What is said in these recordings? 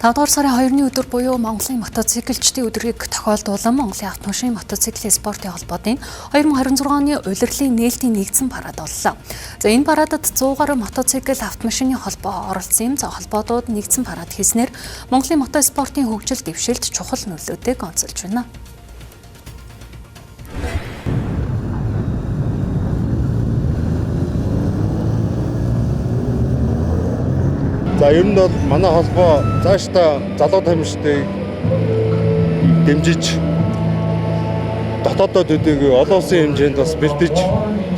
5 дугаар сарын 2-ны өдөр буюу Монголын мотоциклчдын өдрийг тохиолдуулан Монголын автомашин мотоциклийн спортын холбоотын 2026 оны улирлын нээлтийн нэгдсэн парад боллоо. За энэ парадад 100 гаруй мотоцикл автомашины холбоо оролцсон юм. За холбоодууд нэгдсэн парад хийснээр Монголын мотоспортын хөгжил дэвшилт чухал нөлөөтэй онцолж байна. За ер нь бол манай холбоо цаашдаа залуу тамирчдыг дэмжиж дотоодод төдийгүй олон улсын хэмжээнд бас бэлдэж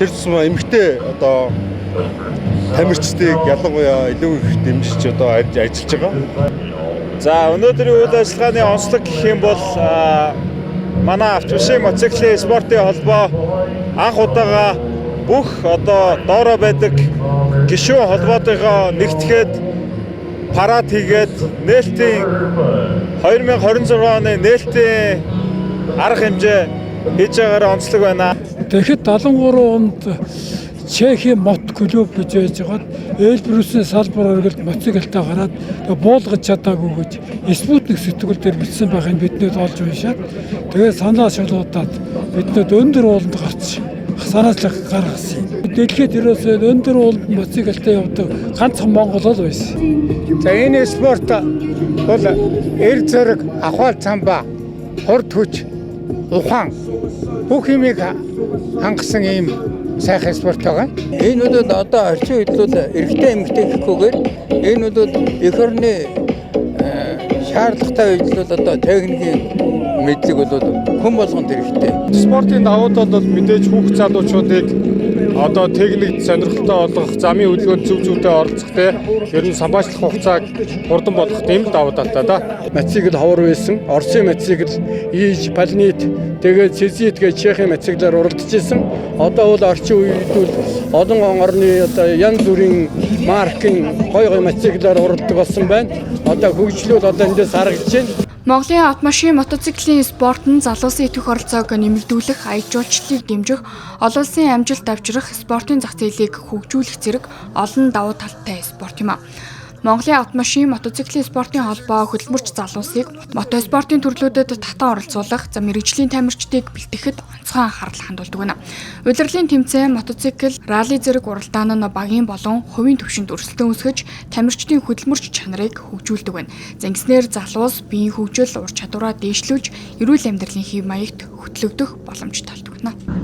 тэр тусмаа эмэгтэй одоо тамирчдыг ялангуяа илүү их дэмжиж одоо ажиллаж байгаа. За өнөөдрийн үйл ажиллагааны онцлог гэх юм бол манай автомашин мотоциклийн спортын холбоо анх удаага бүх одоо доороо байдаг гишүүн холбоотойгоо нэгтгэхэд парад хийгээд нээлтийн 2026 оны нээлтийн арга хэмжээ хийж байгаагаар онцлог байна. Тэгэхэд 73 онд Чехийн мот клуб гэж байж байгаад Эльбрусийн салбар оргилд мотоциклтай гараад буулгаж чадаагүй гэж спутник сэтгүүл дээр бичсэн байхыг биднээс олж уншаад тэгээд санаа шалгуудаад биднээс өндөр ууланд гарч санаачлах гаргасан. Дэлхийд ерөөсөө өндөр ууланд мотоциклтай явдаг ганцхан Монгол л байсан. За энэ спорт бол эр зэрэг ахвал цамбаа, хурд хүч, ухаан бүх юмыг хангасан ийм сайхан спорт байгаа. Энэ үдүүд одоо орчин үед л эрэгтэй эмэгтэй гэхгүйгээр энэ үдүүд эх орны шаардлагатай үед л одоо техникийн мэдлэг бол хүн болгонд хэрэгтэй. Спортын давуу тал бол мэдээж хүүхд залуучуудыг одоо техникт сонирхолтой болгох, замын хөдөлгөөнд зөв зүйтэй оролцох ер нь самбаачлах хугацааг хурдан болгох тийм л давуу талтай да. Мотоцикл хавар байсан. Оросын мотоцикл Иж, Палнит тэгээд Цэзит гэж Чехийн мотоциклаар уралдаж исэн. Одоо бол орчин үед бол олон орны одоо янз бүрийн маркийн гой мотоциклаар уралдаг болсон байна. Одоо хөгжлөл одоо эндээс харагдаж байна. Монголын автомашин мотоциклийн спорт нь залуусын идэвх оролцоог нэмэгдүүлэх, аяд жуулчлалыг дэмжих, олон улсын амжилт авчрах, спортын зах зээлийг хөгжүүлэх зэрэг олон давуу талтай спорт юм а. Монголын автомашин мотоциклийн спортын холбоо хөдөлмөрч залуусыг мотоспортын төрлүүдэд татан оролцуулах, мэргэжлийн тамирчдыг бэлтгэхэд онцгой анхаарал хандуулдаг байна. Улирлын тэмцээн, мотоцикл, ралли зэрэг уралдаан нь багийн болон хувийн түвшинд өрсөлдөөн үүсгэж, тамирчдын хөдөлмөрч чанарыг хөгжүүлдэг байна. Ингэснээр залуус биеийн хөгжил, ур чадвараа дээшлүүлж, эрүүл амьдралын хэв маягт хөтлөгдөх боломжтой болдог байна.